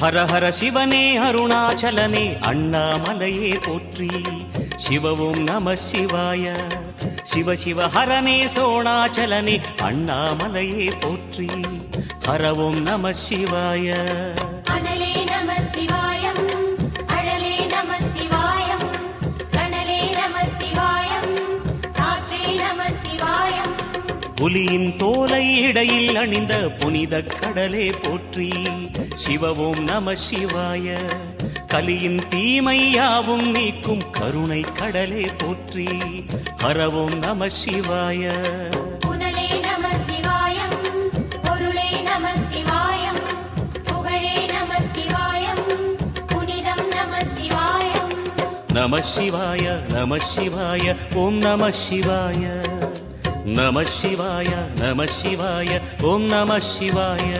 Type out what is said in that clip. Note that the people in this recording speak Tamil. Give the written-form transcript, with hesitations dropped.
ஹர ஹர சிவனே அருணாச்சலனே அண்ணாமலையே போற்றி. சிவ ஓம் நம சிவாய. சிவ சிவ ஹரனே சோணாச்சலனே அண்ணாமலையே போற்றி. ஹர ஓம் நம சிவாய. அனலே நம சிவாயம், அழலே நம சிவாயம், கனலே நம சிவாயம், காற்றே நம சிவாயம். புலியின் தோலை இடையில் அணிந்த புனித கடலே போற்றி. சிவ ஓம் நம சிவாய. கலியின் தீமை யாவும் நீக்கும் கருணை கடலே போற்றி. ஹர ஓம் நம சிவாய. புனலே நம சிவாயம், பொருளே நம சிவாயம், புகழே நம சிவாயம், புனிதம் நம சிவாயம். நம சிவாய நம சிவாய ஓம் நம சிவாய. நம சிவாய நம சிவாய ஓம் நம சிவாய.